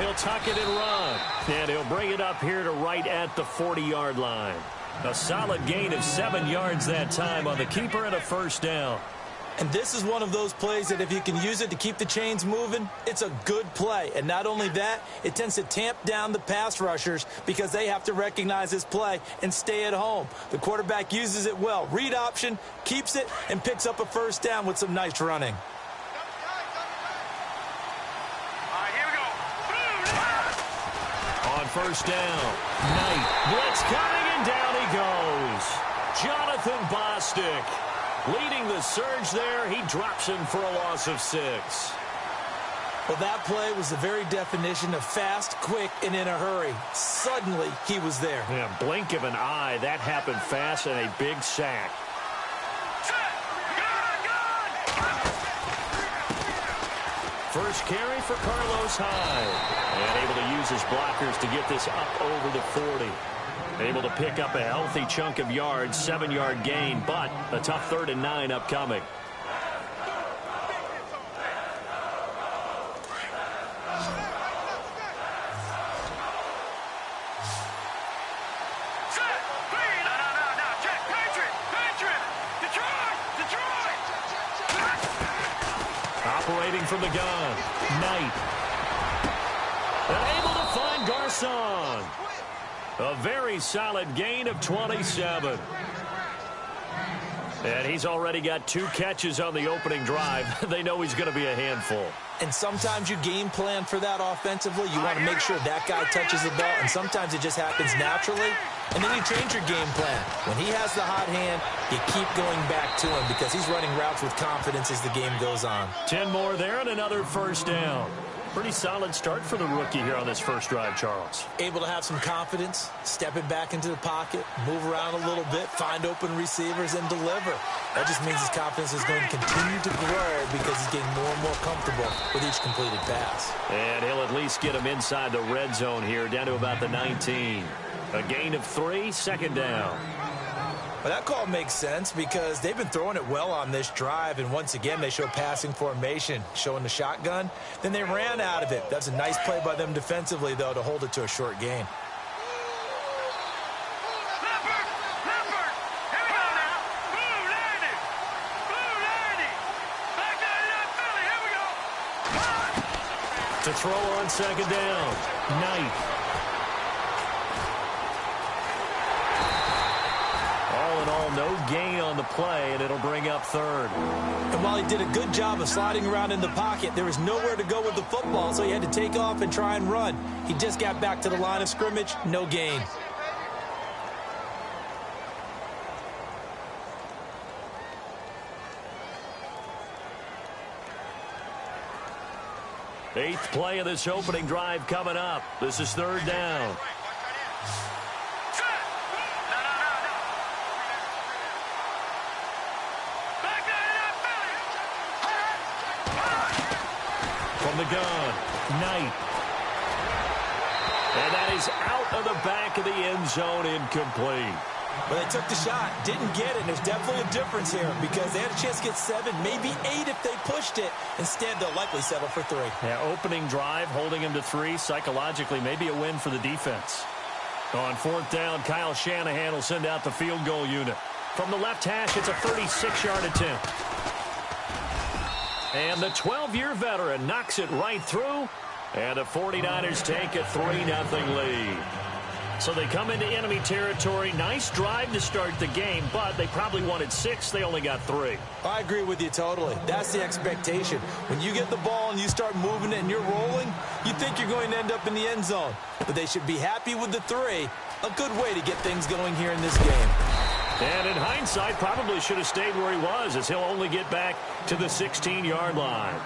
he'll tuck it and run. And he'll bring it up here to right at the 40-yard line. A solid gain of 7 yards that time on the keeper and a first down. And this is one of those plays that if you can use it to keep the chains moving, it's a good play. And not only that, it tends to tamp down the pass rushers because they have to recognize this play and stay at home. The quarterback uses it well. Read option, keeps it, and picks up a first down with some nice running. On first down, Knight, blitz coming, and down he goes. Jonathan Bostic leading the surge there. He drops him for a loss of 6. Well, that play was the very definition of fast, quick, and in a hurry. Suddenly, he was there. Yeah, blink of an eye. That happened fast and a big sack. First carry for Carlos Hyde. And able to use his blockers to get this up over the 40. Able to pick up a healthy chunk of yards, 7-yard gain, but a tough 3rd and 9 upcoming. Operating from the gun, Knight. And able to find Garcon. A very solid gain of 27. And he's already got 2 catches on the opening drive. They know he's going to be a handful. And sometimes you game plan for that offensively. You want to make sure that guy touches the ball, and sometimes it just happens naturally. And then you change your game plan. When he has the hot hand, you keep going back to him because he's running routes with confidence as the game goes on. 10 more there and another first down. Pretty solid start for the rookie here on this first drive, Charles. Able to have some confidence, stepping back into the pocket, move around a little bit, find open receivers, and deliver. That just means his confidence is going to continue to grow because he's getting more and more comfortable with each completed pass. And he'll at least get him inside the red zone here, down to about the 19. A gain of 3, 2nd down. Well, that call makes sense because they've been throwing it well on this drive, and once again, they show passing formation, showing the shotgun. Then they ran out of it. That's a nice play by them defensively, though, to hold it to a short gain. To throw on 2nd down, Knight. No gain on the play, and it'll bring up 3rd. And while he did a good job of sliding around in the pocket, there was nowhere to go with the football, so he had to take off and try and run. He just got back to the line of scrimmage, no gain. Eighth play of this opening drive coming up. This is 3rd down. From the gun, Knight. And that is out of the back of the end zone, incomplete. Well, they took the shot, didn't get it. There's definitely a difference here because they had a chance to get 7, maybe 8 if they pushed it. Instead, they'll likely settle for 3. Yeah, opening drive, holding him to 3, psychologically, maybe a win for the defense. On 4th down, Kyle Shanahan will send out the field goal unit. From the left hash, it's a 36-yard attempt. And the 12-year veteran knocks it right through. And the 49ers take a 3-0 lead. So they come into enemy territory. Nice drive to start the game, but they probably wanted 6. They only got 3. I agree with you totally. That's the expectation. When you get the ball and you start moving it and you're rolling, you think you're going to end up in the end zone. But they should be happy with the 3. A good way to get things going here in this game. And in hindsight, probably should have stayed where he was, as he'll only get back to the 16-yard line.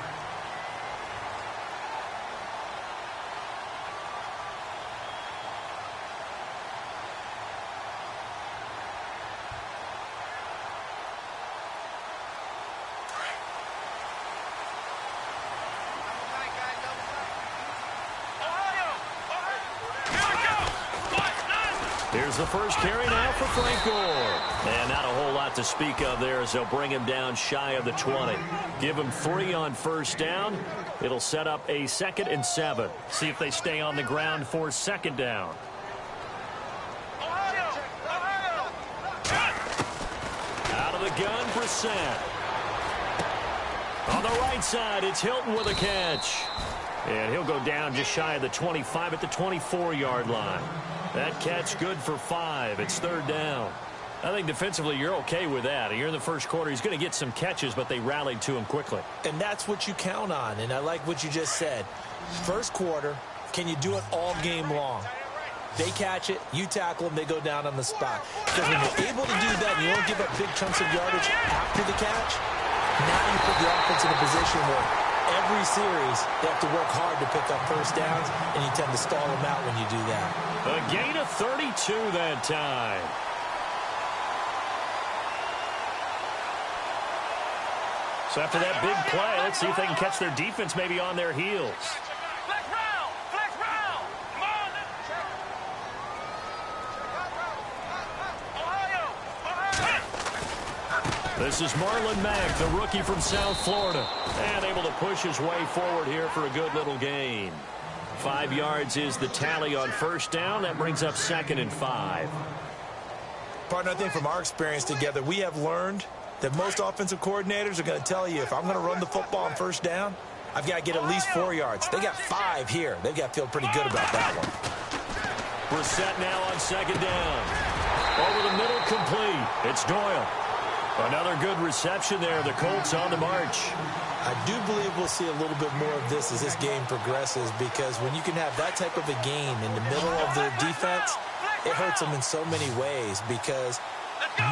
Here's the first carry now for Frank Gore. And not a whole lot to speak of there as they'll bring him down shy of the 20. Give him 3 on first down. It'll set up a 2nd and 7. See if they stay on the ground for 2nd down. Out of the gun, Brissett. On the right side, it's Hilton with a catch. And he'll go down just shy of the 25 at the 24-yard line. That catch good for 5. It's 3rd down. I think defensively you're okay with that. Here in the first quarter, he's going to get some catches, but they rallied to him quickly. And that's what you count on, and I like what you just said. First quarter, can you do it all game long? They catch it, you tackle them, they go down on the spot. Because when you're able to do that, and you don't give up big chunks of yardage after the catch, now you put the offense in a position where every series they have to work hard to pick up first downs, and you tend to stall them out when you do that. A gain of 32 that time. So after that big play, let's see if they can catch their defense maybe on their heels. This is Marlon Mack, the rookie from South Florida, and able to push his way forward here for a good little gain. 5 yards is the tally on first down. That brings up 2nd and 5. Partner, I think from our experience together, we have learned that most offensive coordinators are going to tell you, if I'm going to run the football on first down, I've got to get at least 4 yards. They got 5 here. They've got to feel pretty good about that one. Brissett now on 2nd down. Over the middle, complete. It's Doyle. Another good reception there. The Colts on the march. I do believe we'll see a little bit more of this as this game progresses, because when you can have that type of a game in the middle of their defense, it hurts them in so many ways, because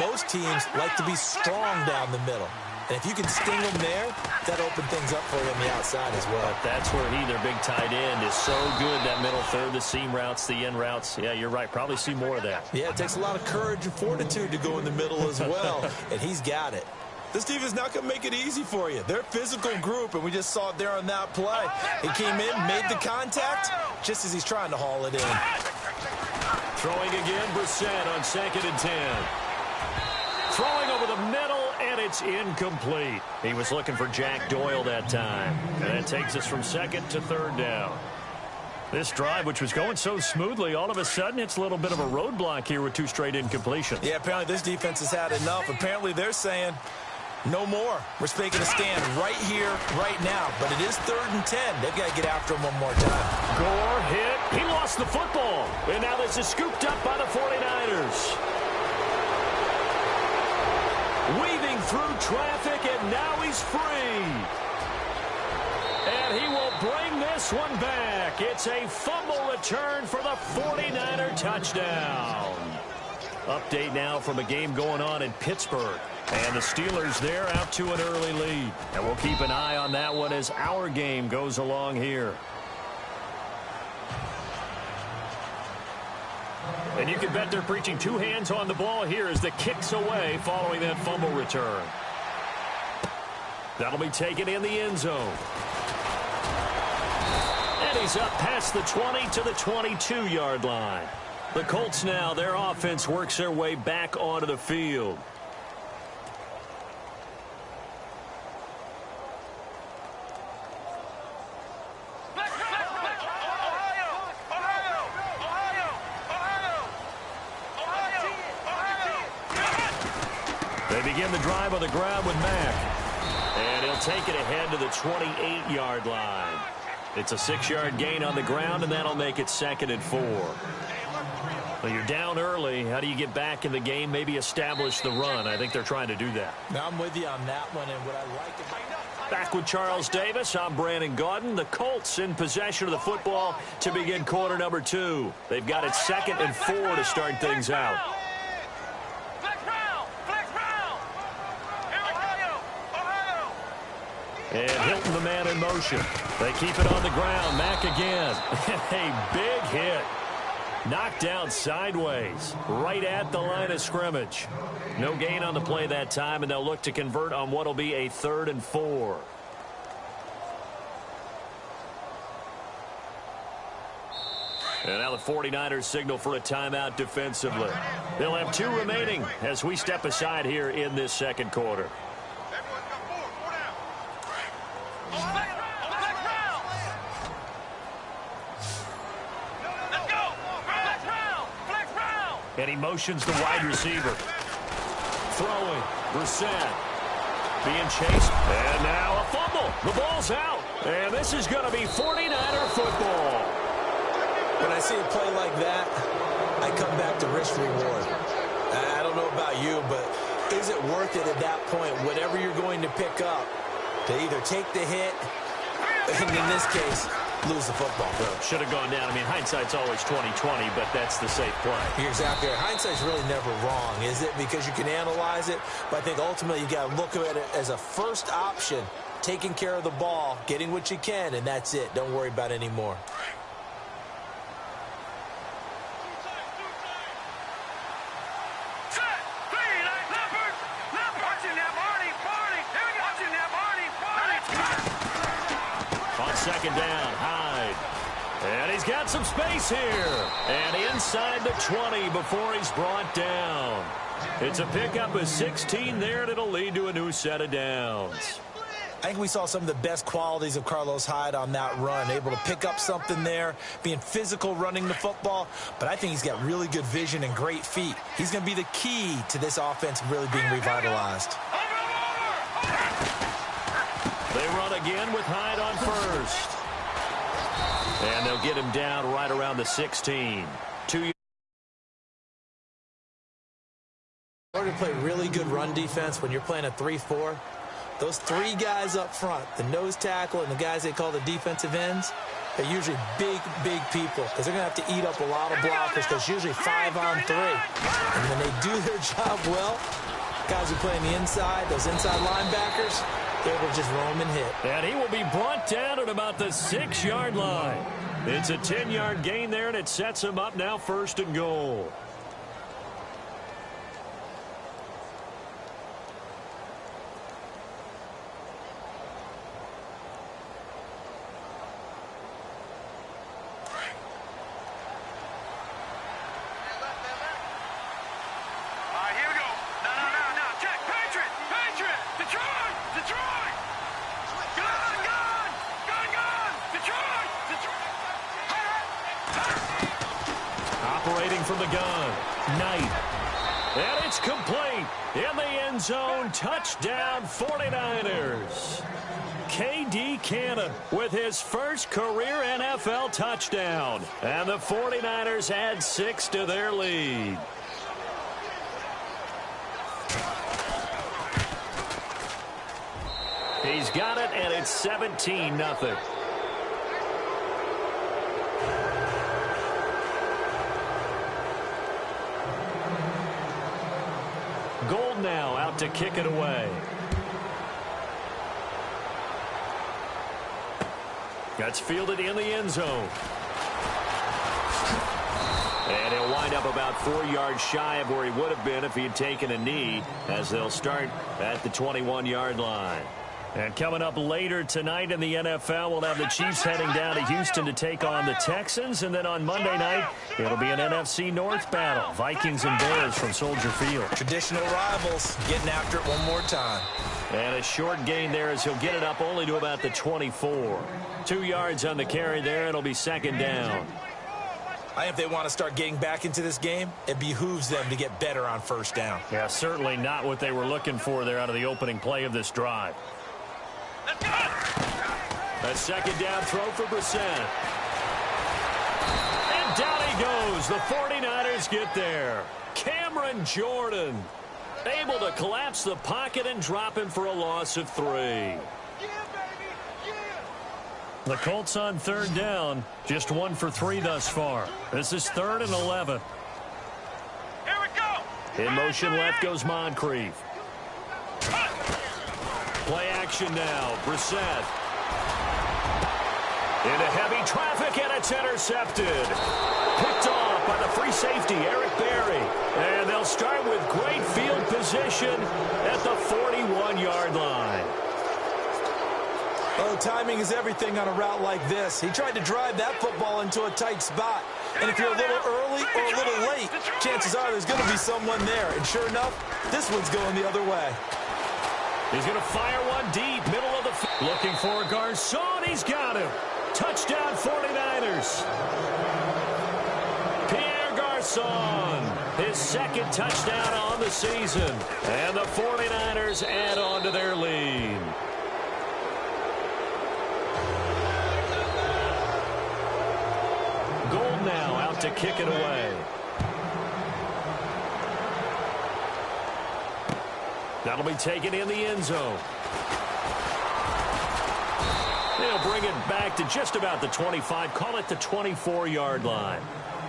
most teams like to be strong down the middle. And if you can sting them there, that opens things up for you on the outside as well. But that's where their big tight end, is so good. That middle third, the seam routes, the in routes. Yeah, you're right. Probably see more of that. Yeah, it takes a lot of courage and fortitude to go in the middle as well, and he's got it. This team is not going to make it easy for you. They're a physical group, and we just saw it there on that play. He came in, made the contact, just as he's trying to haul it in. Throwing again, Brissett on 2nd and 10. Throwing over the middle, and it's incomplete. He was looking for Jack Doyle that time. And that takes us from 2nd to 3rd down. This drive, which was going so smoothly, all of a sudden it's a little bit of a roadblock here with 2 straight incompletions. Yeah, apparently this defense has had enough. Apparently they're saying, no more. We're making a stand right here, right now. But it is 3rd and 10. They've got to get after him one more time. Gore hit. He lost the football. And now this is scooped up by the 49ers. Weaving through traffic, and now he's free. And he will bring this one back. It's a fumble return for the 49er touchdown. Update now from a game going on in Pittsburgh. And the Steelers there out to an early lead. And we'll keep an eye on that one as our game goes along here. And you can bet they're preaching 2 hands on the ball here as the kick's away following that fumble return. That'll be taken in the end zone. And he's up past the 20 to the 22-yard line. The Colts now, their offense works their way back onto the field. They begin the drive on the ground with Mack. And he'll take it ahead to the 28-yard line. It's a 6-yard gain on the ground, and that'll make it 2nd and 4. Well, you're down early. How do you get back in the game, maybe establish the run? I think they're trying to do that. Now I'm with you on that one, and what I like about... Back with Charles Davis, I'm Brandon Gaudin. The Colts in possession of the football to begin quarter number 2. They've got it 2nd and 4 to start things out. And Hilton, the man in motion. They keep it on the ground. Mack again. A big hit. Knocked down sideways, right at the line of scrimmage. No gain on the play that time, and they'll look to convert on what will be a 3rd and 4. And now the 49ers signal for a timeout defensively. They'll have 2 remaining as we step aside here in this second quarter. And he motions the wide receiver. Throwing. Brissett. Being chased. And now a fumble. The ball's out. And this is going to be 49er football. When I see a play like that, I come back to risk reward. I don't know about you, but is it worth it at that point, whatever you're going to pick up, to either take the hit, and in this case, lose the football? Should have gone down. I mean, hindsight's always 20/20, but that's the safe play. You're exactly right. Hindsight's really never wrong, is it? Because you can analyze it, but I think ultimately you got to look at it as a first option, taking care of the ball, getting what you can, and that's it. Don't worry about it anymore. Second down, Hyde. And he's got some space here. And inside the 20 before he's brought down. It's a pickup of 16 there, and it'll lead to a new set of downs. I think we saw some of the best qualities of Carlos Hyde on that run. Able to pick up something there, being physical running the football. But I think he's got really good vision and great feet. He's going to be the key to this offense really being revitalized. They run again with Hyde on first. And they'll get him down right around the 16. In order to play really good run defense when you're playing a 3-4, those 3 guys up front, the nose tackle and the guys they call the defensive ends, they're usually big people because they're going to have to eat up a lot of blockers because usually 5 on 3. And when they do their job well, guys who play on the inside, those inside linebackers, they're able to just roam and hit. And he will be brought down at about the 6-yard line. It's a 10-yard gain there, and it sets him up now 1st and goal. From the gun, Knight. And it's complete. In the end zone, touchdown 49ers. K.D. Cannon with his first career NFL touchdown. And the 49ers add 6 to their lead. He's got it, and it's 17-0. Gold now out to kick it away. That's fielded in the end zone. And he'll wind up about 4 yards shy of where he would have been if he had taken a knee, as they'll start at the 21-yard line. And coming up later tonight in the NFL, we'll have the Chiefs heading down to Houston to take on the Texans. And then on Monday night, it'll be an NFC North battle. Vikings and Bears from Soldier Field. Traditional rivals getting after it one more time. And a short gain there as he'll get it up only to about the 24. 2 yards on the carry there. It'll be 2nd down. I think if they want to start getting back into this game, it behooves them to get better on 1st down. Yeah, certainly not what they were looking for there out of the opening play of this drive. A 2nd down throw for Brissett. And down he goes. The 49ers get there. Cameron Jordan able to collapse the pocket and drop him for a loss of 3. The Colts on 3rd down. Just 1 for 3 thus far. This is 3rd and 11. Here we go. In motion left goes Moncrief. Play action now. Brissett. Into heavy traffic, and it's intercepted. Picked off by the free safety, Eric Berry. And they'll start with great field position at the 41-yard line. Oh, timing is everything on a route like this. He tried to drive that football into a tight spot. And if you're a little early or a little late, chances are there's going to be someone there. And sure enough, this one's going the other way. He's going to fire one deep, middle of the field. Looking for Garcon. He's got him. Touchdown 49ers. Pierre Garcon, his second touchdown on the season. And the 49ers add on to their lead. Gold now out to kick it away. That'll be taken in the end zone. They'll bring it back to just about the 25, call it the 24-yard line.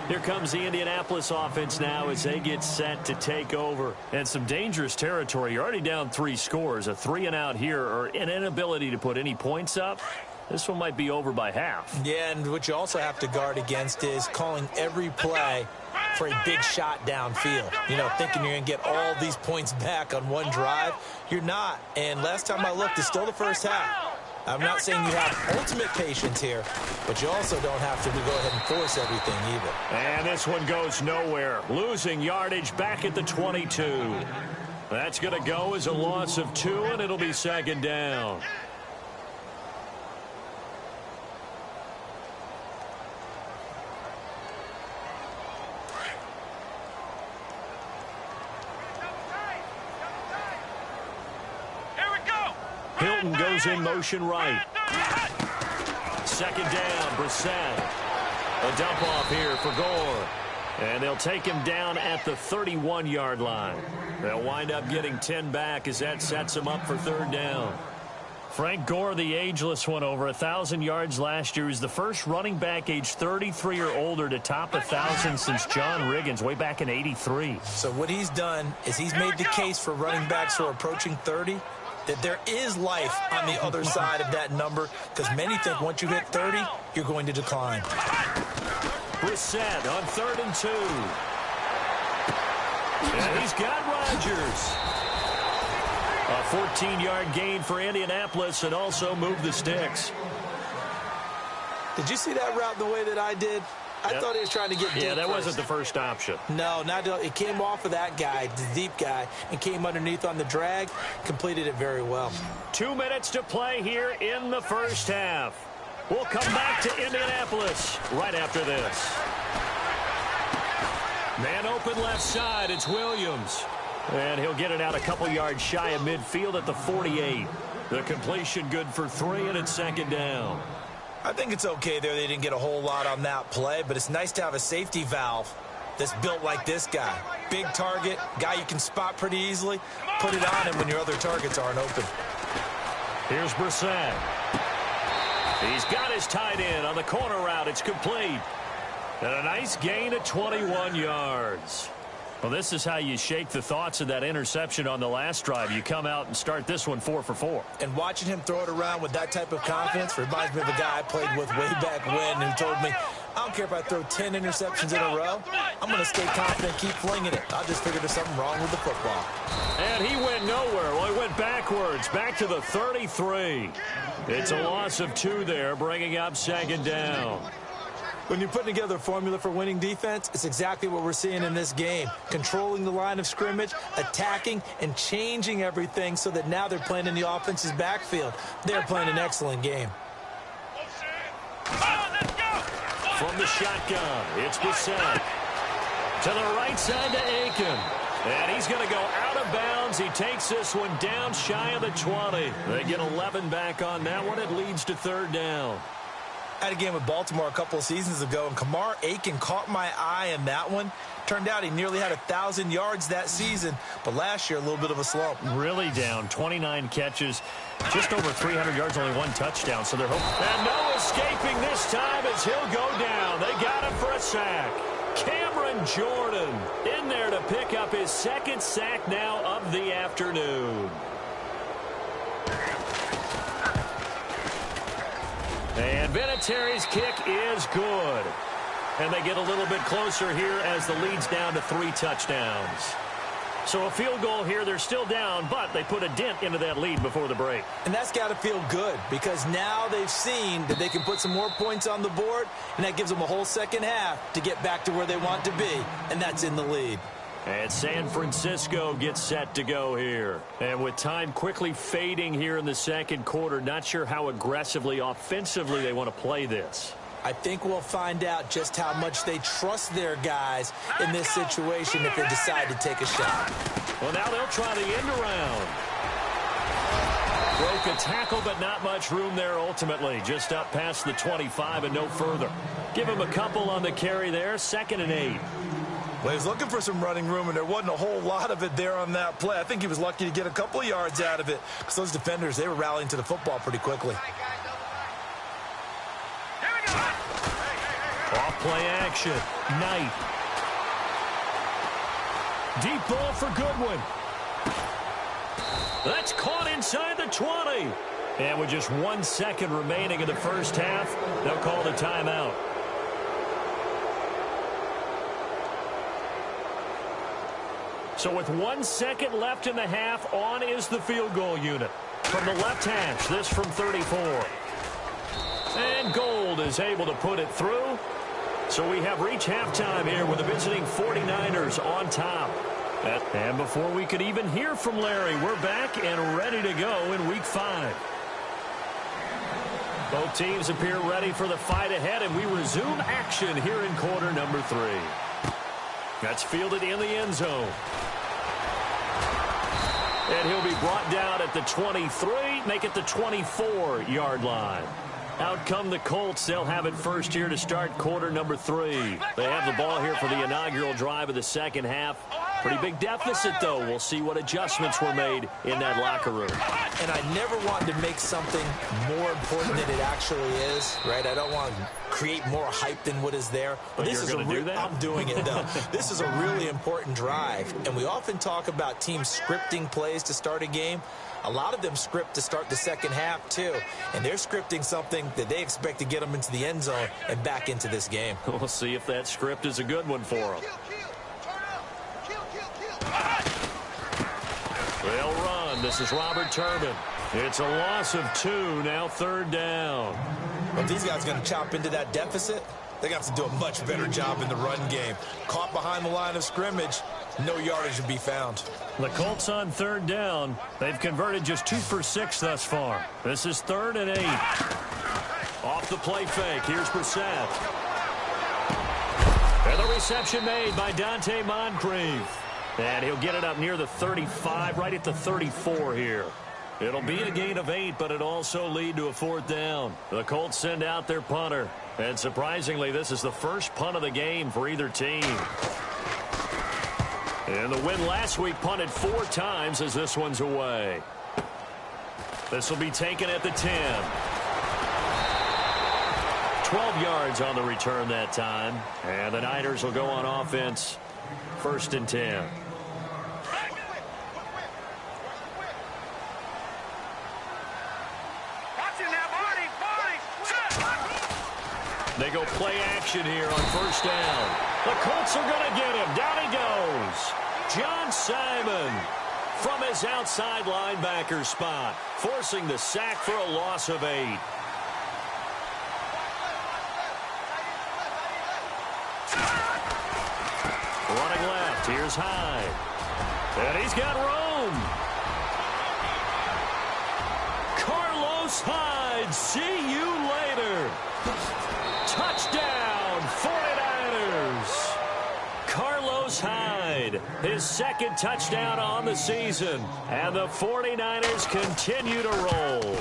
Here comes the Indianapolis offense now as they get set to take over. And some dangerous territory. You're already down 3 scores. A 3-and-out here or an inability to put any points up. This one might be over by half. Yeah, and what you also have to guard against is calling every play for a big shot downfield. You know, thinking you're going to get all these points back on one drive. You're not. And last time I looked, it's still the first half. I'm not saying you have ultimate patience here, but you also don't have to go ahead and force everything either. And this one goes nowhere. Losing yardage back at the 22. That's going to go as a loss of 2, and it'll be second down. Hilton goes in motion right. Second down, Brissett. A dump off here for Gore. And they'll take him down at the 31-yard line. They'll wind up getting 10 back as that sets him up for third down. Frank Gore, the ageless one, over 1,000 yards last year. He's the first running back age 33 or older to top 1,000 since John Riggins way back in '83. So what he's done is he's made the case for running backs who are approaching 30 that there is life on the other side of that number, because many think once you hit 30, you're going to decline. Brissett on 3rd and 2. And he's got Rodgers. A 14-yard gain for Indianapolis and also move the sticks. Did you see that route the way that I did? I thought he was trying to get deep. Yeah, that first. wasn't the first option. No, it came off of that guy, the deep guy, and came underneath on the drag. Completed it very well. 2 minutes to play here in the first half. We'll come back to Indianapolis right after this. Man open left side. It's Williams. And he'll get it out a couple yards shy of midfield at the 48. The completion good for 3, and it's second down. I think it's okay there. They didn't get a whole lot on that play, but it's nice to have a safety valve that's built like this guy. Big target, guy you can spot pretty easily. Put it on him when your other targets aren't open. Here's Brissett. He's got his tight end on the corner route. It's complete. And a nice gain of 21 yards. Well, this is how you shake the thoughts of that interception on the last drive. You come out and start this one 4 for 4. And watching him throw it around with that type of confidence reminds me of a guy I played with way back when who told me, I don't care if I throw 10 interceptions in a row. I'm going to stay confident, keep flinging it. I just figured there's something wrong with the football. And he went nowhere. Well, he went backwards, back to the 33. It's a loss of 2 there, bringing up second down. When you're putting together a formula for winning defense, it's exactly what we're seeing in this game. Controlling the line of scrimmage, attacking, and changing everything so that now they're playing in the offense's backfield. They're playing an excellent game. From the shotgun, it's Brissett. To the right side to Aiken. And he's going to go out of bounds. He takes this one down shy of the 20. They get 11 back on that one. It leads to third down. I had a game with Baltimore a couple of seasons ago, and Kamar Aiken caught my eye in that one. Turned out he nearly had 1,000 yards that season, but last year a little bit of a slump. Really down, 29 catches, just over 300 yards, only 1 touchdown. So they're hoping. And no escaping this time as he'll go down. They got him for a sack. Cameron Jordan in there to pick up his second sack now of the afternoon. And Vinatieri's kick is good. And they get a little bit closer here as the lead's down to 3 touchdowns. So a field goal here, they're still down, but they put a dent into that lead before the break. And that's got to feel good because now they've seen that they can put some more points on the board, and that gives them a whole second half to get back to where they want to be, and that's in the lead. And San Francisco gets set to go here. And with time quickly fading here in the second quarter, not sure how aggressively, offensively they want to play this. I think we'll find out just how much they trust their guys in this situation if they decide to take a shot. Well, now they'll try the end around. Broke a tackle, but not much room there ultimately. Just up past the 25 and no further. Give him a couple on the carry there. 2nd and 8. Well, he was looking for some running room, and there wasn't a whole lot of it there on that play. I think he was lucky to get a couple of yards out of it because those defenders, they were rallying to the football pretty quickly. Off play action. Knight. Deep ball for Goodwin. That's caught inside the 20. And with just 1 second remaining in the first half, they'll call the timeout. So with 1 second left in the half, on is the field goal unit. From the left hash, this from 34. And Gold is able to put it through. So we have reached halftime here with the visiting 49ers on top. And before we could even hear from Larry, we're back and ready to go in Week 5. Both teams appear ready for the fight ahead, and we resume action here in quarter number 3. That's fielded in the end zone. And he'll be brought down at the 23, make it the 24-yard line. Out come the Colts. They'll have it first here to start quarter number 3. They have the ball here for the inaugural drive of the second half. Pretty big deficit, though. We'll see what adjustments were made in that locker room. And I never wanted to make something more important than it actually is, right? I don't want to create more hype than what is there. But this is going to do that? I'm doing it, though. This is a really important drive. And we often talk about teams scripting plays to start a game. A lot of them script to start the second half, too. And they're scripting something that they expect to get them into the end zone and back into this game. We'll see if that script is a good one for them. They'll run. This is Robert Turbin. It's a loss of 2, now 3rd down. Well, if these guys are going to chop into that deficit, they got to do a much better job in the run game. Caught behind the line of scrimmage, no yardage to be found. The Colts on 3rd down. They've converted just 2 for 6 thus far. This is 3rd and 8. Off the play fake. Here's Brissett. And the reception made by Dante Moncrief. And he'll get it up near the 35, right at the 34 here. It'll be a gain of 8, but it also lead to a 4th down. The Colts send out their punter. And surprisingly, this is the first punt of the game for either team. And the win last week punted 4 times as this one's away. This will be taken at the 10. 12 yards on the return that time. And the Niners will go on offense. 1st and 10. They go play action here on 1st down. The Colts are going to get him. Down he goes. John Simon from his outside linebacker spot, forcing the sack for a loss of 8. Running left. Here's Hyde. And he's got room. Carlos Hyde. See you later. Touchdown, 49ers. Carlos Hyde, his 2nd touchdown on the season. And the 49ers continue to roll.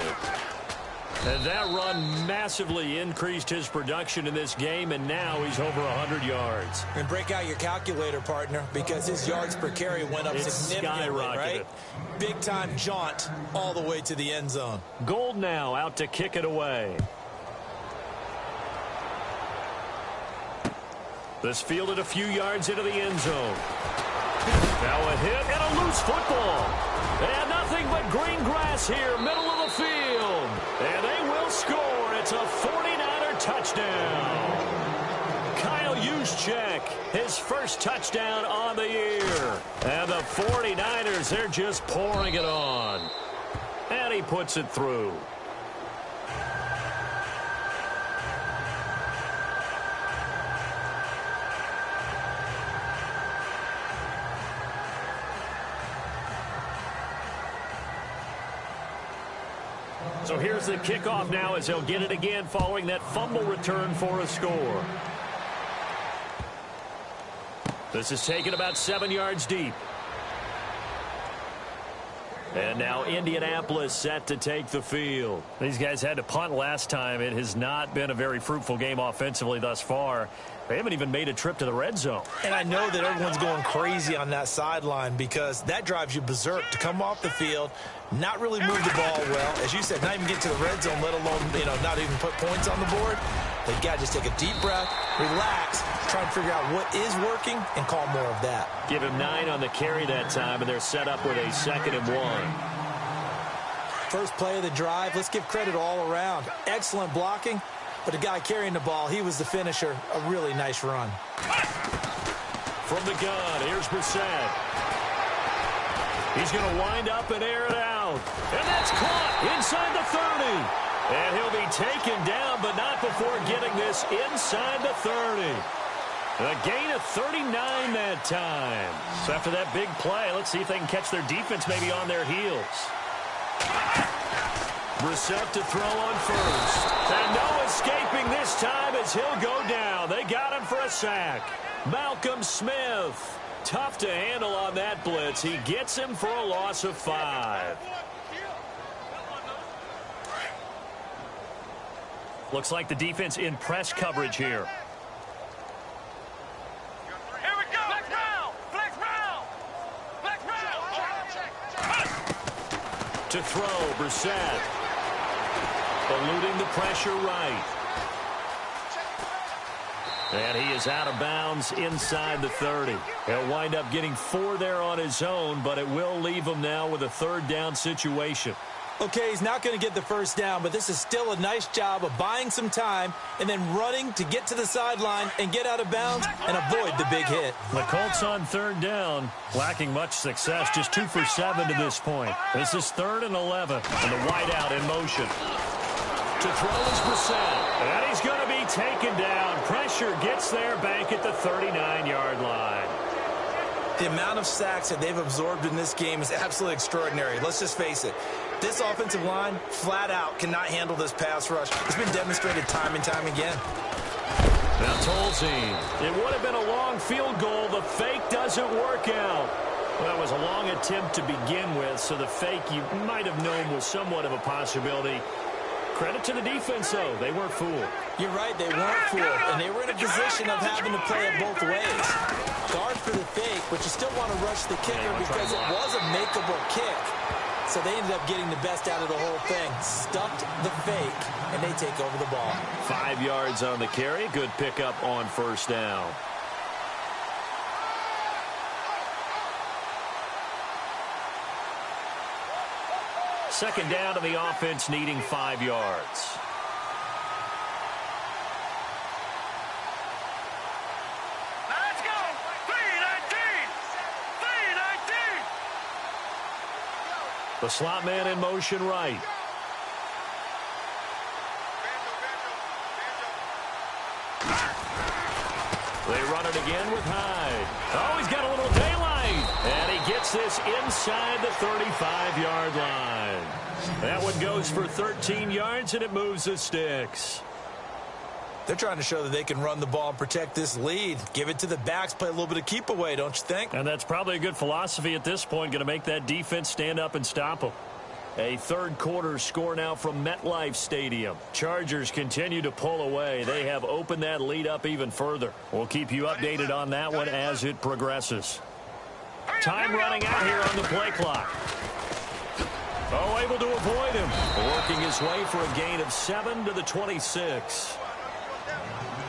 And that run massively increased his production in this game, and now he's over 100 yards. And break out your calculator, partner, because his yards per carry went up significantly, right? Big-time jaunt all the way to the end zone. Gold now out to kick it away. This fielded a few yards into the end zone. Now a hit and a loose football. And nothing but green grass here, middle of the field. And they will score. It's a 49er touchdown. Kyle Juszczyk, his first touchdown on the year. And the 49ers, they're just pouring it on. And he puts it through. So here's the kickoff now as he'll get it again following that fumble return for a score. This is taken about 7 yards deep. And now Indianapolis set to take the field. These guys had to punt last time. It has not been a very fruitful game offensively thus far. They haven't even made a trip to the red zone. And I know that everyone's going crazy on that sideline because that drives you berserk to come off the field, not really move the ball well. As you said, not even get to the red zone, let alone, not even put points on the board. They've got to just take a deep breath, relax, try and figure out what is working, and call more of that. Give him 9 on the carry that time, and they're set up with a 2nd and 1. First play of the drive, let's give credit all around. Excellent blocking, but the guy carrying the ball, he was the finisher. A really nice run. From the gun, here's Brissett. He's going to wind up and air it out. And that's caught inside the 30. And he'll be taken down, but not before getting this inside the 30. A gain of 39 that time. So after that big play, let's see if they can catch their defense maybe on their heels. Brissett to throw on first. And no escaping this time as he'll go down. They got him for a sack. Malcolm Smith. Tough to handle on that blitz. He gets him for a loss of 5. Looks like the defense in press coverage here. Here we go. Flex round. Flex round. Flex round. To throw, Brissett. Eluding the pressure right. And he is out of bounds inside the 30. He'll wind up getting 4 there on his own, but it will leave him now with a 3rd down situation. Okay, he's not going to get the first down, but this is still a nice job of buying some time and then running to get to the sideline and get out of bounds and avoid the big hit. The Colts on 3rd down, lacking much success, just 2 for 7 to this point. This is 3rd and 11, and the wideout in motion. To throw is Brissett, and he's going to be taken down. Pressure gets there back at the 39-yard line. The amount of sacks that they've absorbed in this game is absolutely extraordinary. Let's just face it. This offensive line, flat out, cannot handle this pass rush. It's been demonstrated time and time again. Now Tolzien. It would have been a long field goal. The fake doesn't work out. Well, that was a long attempt to begin with, so the fake you might have known was somewhat of a possibility. Credit to the defense, though. They weren't fooled. You're right, they weren't fooled, and they were in a position of having to play it both ways. Guard for the fake, but you still want to rush the kicker because it was a makeable kick. So they ended up getting the best out of the whole thing. Stuffed the fake, and they take over the ball. 5 yards on the carry. Good pickup on 1st down. Second down, and the offense needing 5 yards. Let's go. 319. 319. The slot man in motion right. They run it again with Hyde. Oh, he's got a little daylight. And he gets this inside the 35-yard line. That one goes for 13 yards, and it moves the sticks. They're trying to show that they can run the ball and protect this lead. Give it to the backs, play a little bit of keep away, don't you think? And that's probably a good philosophy at this point, going to make that defense stand up and stop them. A 3rd quarter score now from MetLife Stadium. Chargers continue to pull away. They have opened that lead up even further. We'll keep you updated on that one as it progresses. Time running out here on the play clock. Oh, able to avoid him. Working his way for a gain of 7 to the 26.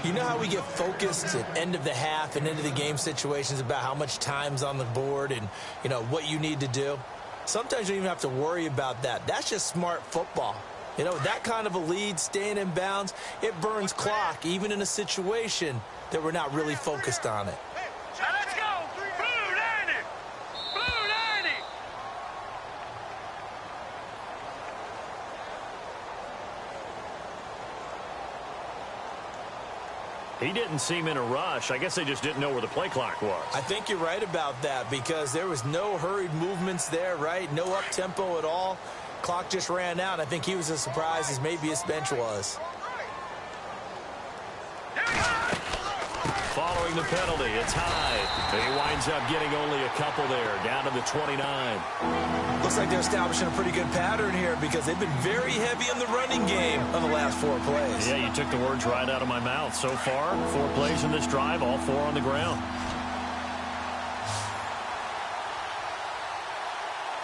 You know how we get focused at end of the half and end of the game situations about how much time's on the board and, what you need to do? Sometimes you don't even have to worry about that. That's just smart football. You know, that kind of a lead, staying in bounds, it burns clock, even in a situation that we're not really focused on it. Now let's go. Blue 90. Blue 90. He didn't seem in a rush. I guess they just didn't know where the play clock was. I think you're right about that because there was no hurried movements there, right? No up-tempo at all. Clock just ran out. I think he was as surprised as maybe his bench was. Following the penalty, it's Hyde. He winds up getting only a couple there, down to the 29. Looks like they're establishing a pretty good pattern here because they've been very heavy in the running game on the last 4 plays. Yeah, you took the words right out of my mouth. So far, 4 plays in this drive, all 4 on the ground.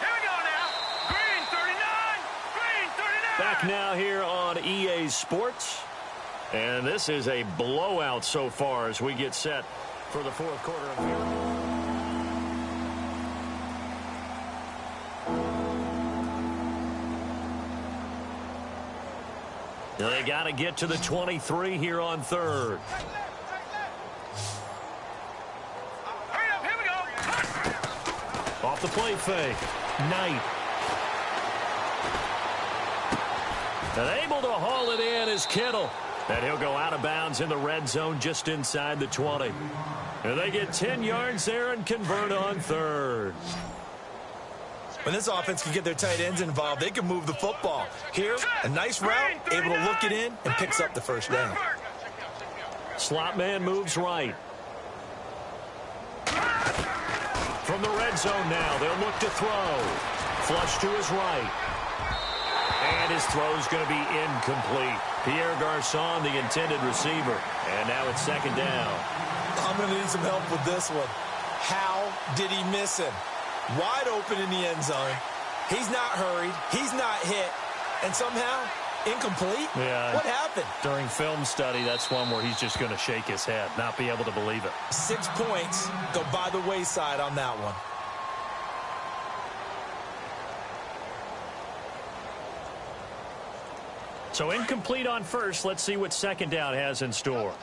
Here we go now. Green 39. Green 39. Back now here on EA Sports. And this is a blowout so far as we get set for the 4th quarter of here. They got to get to the 23 here on 3rd. Hurry up. Here we go. Off the play fake. Knight. And able to haul it in is Kittle. And he'll go out of bounds in the red zone just inside the 20. And they get 10 yards there and convert on 3rd. When this offense can get their tight ends involved, they can move the football. Here, a nice route, able to look it in, and picks up the first down. Slot man moves right. From the red zone now, they'll look to throw. Flush to his right. And his throw's going to be incomplete. Pierre Garçon, the intended receiver. And now it's 2nd down. I'm going to need some help with this one. How did he miss him? Wide open in the end zone. He's not hurried. He's not hit. And somehow, incomplete? Yeah. What happened? During film study, that's one where he's just going to shake his head, not be able to believe it. 6 points go by the wayside on that one. So incomplete on first. Let's see what 2nd down has in store.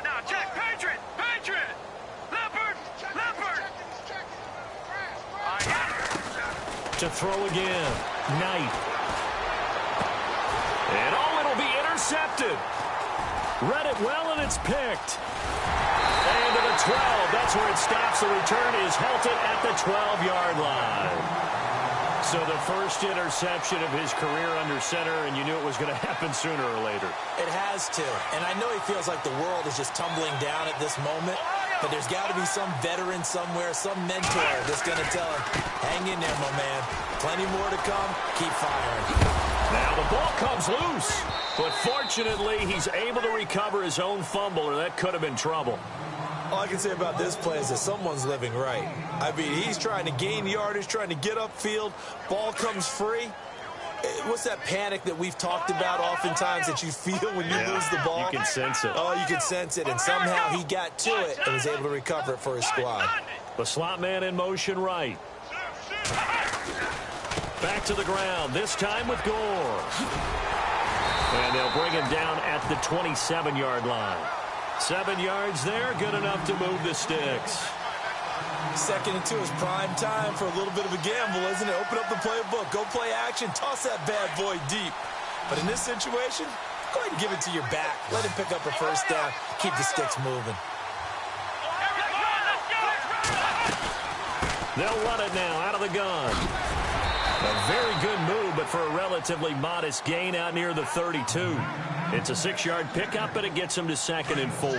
No. Check. Patriot. Patriot. Leopard. Leopard. To throw again. Knight. And it'll be intercepted. Read it well, and it's picked. And to the 12. That's where it stops. The return is halted at the 12-yard line. So the first interception of his career under center, and you knew it was going to happen sooner or later. It has to. And I know he feels like the world is just tumbling down at this moment, but there's got to be some veteran somewhere, some mentor that's going to tell him, hang in there, my man. Plenty more to come. Keep firing. Now the ball comes loose, but fortunately he's able to recover his own fumble, or that could have been trouble. All I can say about this play is that someone's living right. I mean, he's trying to gain yardage, trying to get upfield. Ball comes free. What's that panic that we've talked about oftentimes that you feel when you lose the ball? You can sense it. Oh, you can sense it. And somehow he got to it and was able to recover it for his squad. The slot man in motion right. Back to the ground, this time with Gore. And they'll bring him down at the 27-yard line. 7 yards there, good enough to move the sticks. 2nd and 2 is prime time for a little bit of a gamble, isn't it? Open up the playbook, go play action, toss that bad boy deep. But in this situation, go ahead and give it to your back. Let him pick up a first down, keep the sticks moving. They'll run it now out of the gun. A very good move, but for a relatively modest gain out near the 32. It's a 6-yard pickup, and it gets them to 2nd and 4.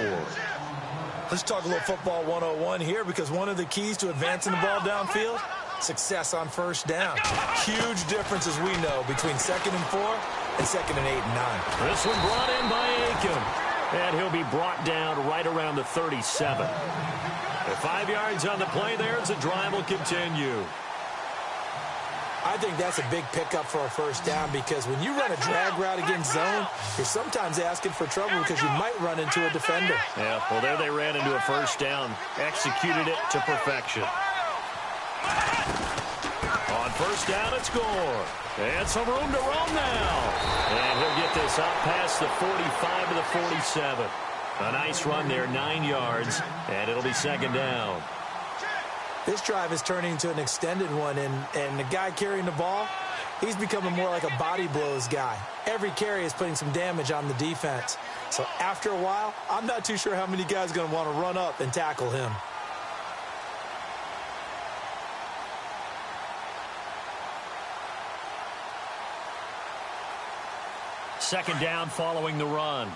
Let's talk a little football 101 here, because one of the keys to advancing the ball downfield, success on first down. Huge difference, as we know, between 2nd and 4 and 2nd and 8 and 9. This one brought in by Aiken, and he'll be brought down right around the 37. At 5 yards on the play there, as the drive will continue. I think that's a big pickup for a first down, because when you run a drag route against zone, you're sometimes asking for trouble because you might run into a defender. Yeah, well, there they ran into a first down, executed it to perfection. First down and score. And some room to roam now. And he'll get this up past the 45 to the 47. A nice run there, 9 yards, and it'll be second down. This drive is turning into an extended one, and the guy carrying the ball, he's becoming more like a body blows guy. Every carry is putting some damage on the defense. So after a while, I'm not too sure how many guys are going to want to run up and tackle him. Second down following the run.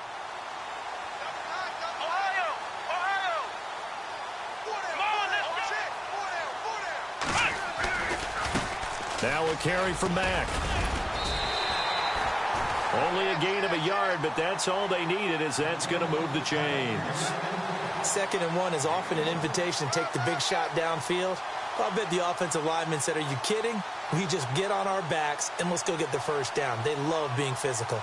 Now a carry from Mack. Only a gain of a yard, but that's all they needed, as that's going to move the chains. 2nd and 1 is often an invitation to take the big shot downfield. I'll bet the offensive lineman said, "Are you kidding? We just get on our backs and let's go get the first down." They love being physical.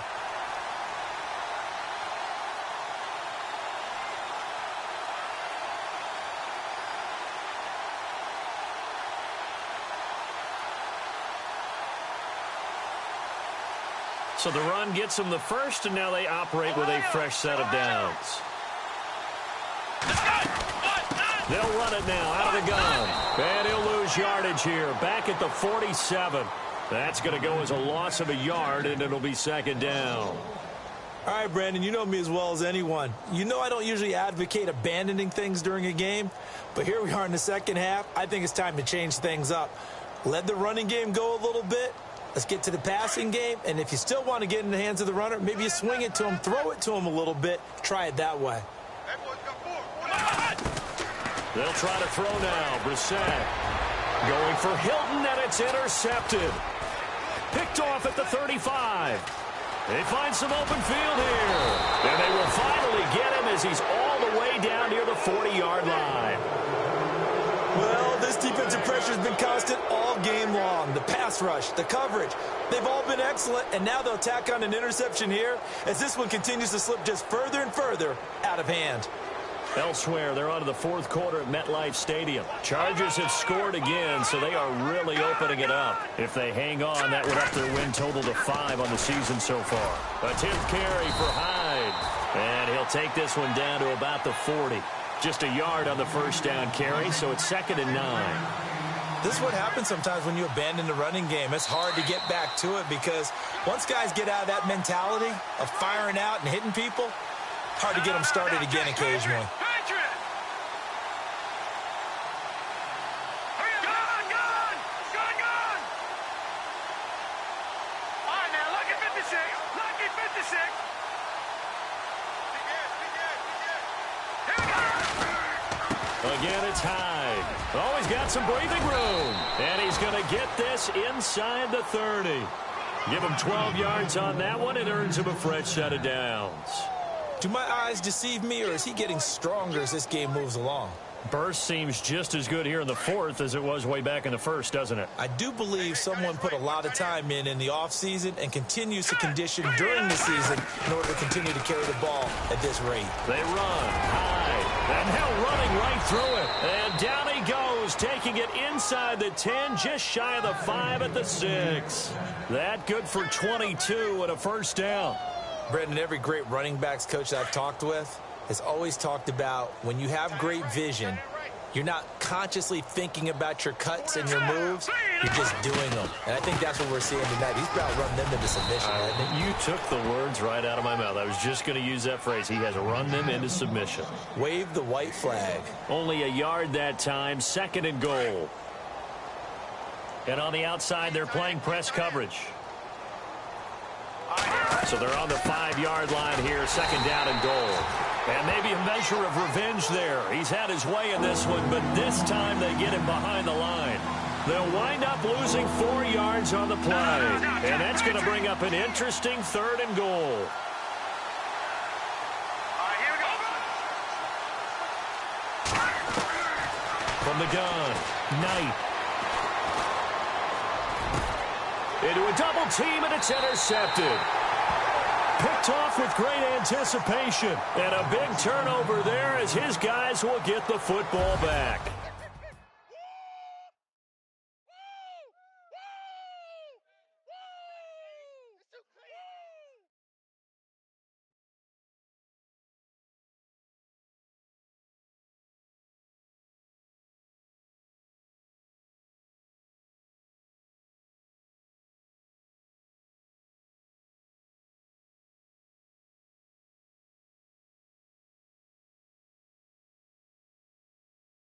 So the run gets them the first, and now they operate with a fresh set of downs. They'll run it now out of the gun. And he'll lose yardage here. Back at the 47. That's going to go as a loss of a yard, and it'll be second down. All right, Brandon, you know me as well as anyone. You know I don't usually advocate abandoning things during a game, but here we are in the second half. I think it's time to change things up. Let the running game go a little bit. Let's get to the passing game, and if you still want to get in the hands of the runner, maybe you swing it to him, throw it to him a little bit, try it that way. They'll try to throw now. Brissett going for Hilton, and it's intercepted. Picked off at the 35. They find some open field here. And they will finally get him as he's all the way down near the 40-yard line. Well, this defensive pressure has been constant all game long. The pass rush, the coverage, they've all been excellent, and now they'll tack on an interception here as this one continues to slip just further and further out of hand. Elsewhere, they're on to the fourth quarter at MetLife Stadium. Chargers have scored again, so they are really opening it up. If they hang on, that would up their win total to 5 on the season so far. A 10th carry for Hyde, and he'll take this one down to about the 40. Just a yard on the first down carry, so it's 2nd and 9. This is what happens sometimes when you abandon the running game. It's hard to get back to it because once guys get out of that mentality of firing out and hitting people, hard to get them started again occasionally. Again, it's Hyde. Oh, he's got some breathing room. And he's going to get this inside the 30. Give him 12 yards on that one. It earns him a fresh set of downs. Do my eyes deceive me, or is he getting stronger as this game moves along? Burst seems just as good here in the fourth as it was way back in the first, doesn't it? I do believe someone put a lot of time in the offseason and continues to condition during the season in order to continue to carry the ball at this rate. They run high, and now running right through it. And down he goes, taking it inside the 10, just shy of the 5 at the 6. That good for 22 and a first down. Brendan, every great running backs coach that I've talked with has always talked about when you have great vision, you're not consciously thinking about your cuts and your moves, you're just doing them. And I think that's what we're seeing tonight. He's about run them into submission, hasn't he? You took the words right out of my mouth. I was just going to use that phrase. He has run them into submission. Wave the white flag. Only a yard that time, 2nd and goal. And on the outside, they're playing press coverage. So they're on the 5-yard line here, 2nd down and goal. And maybe a measure of revenge there. He's had his way in this one, but this time they get him behind the line. They'll wind up losing 4 yards on the play. And that's going to bring up an interesting 3rd and goal. From the gun, Knight. Into a double team, and it's intercepted. Picked off with great anticipation. And a big turnover there as his guys will get the football back.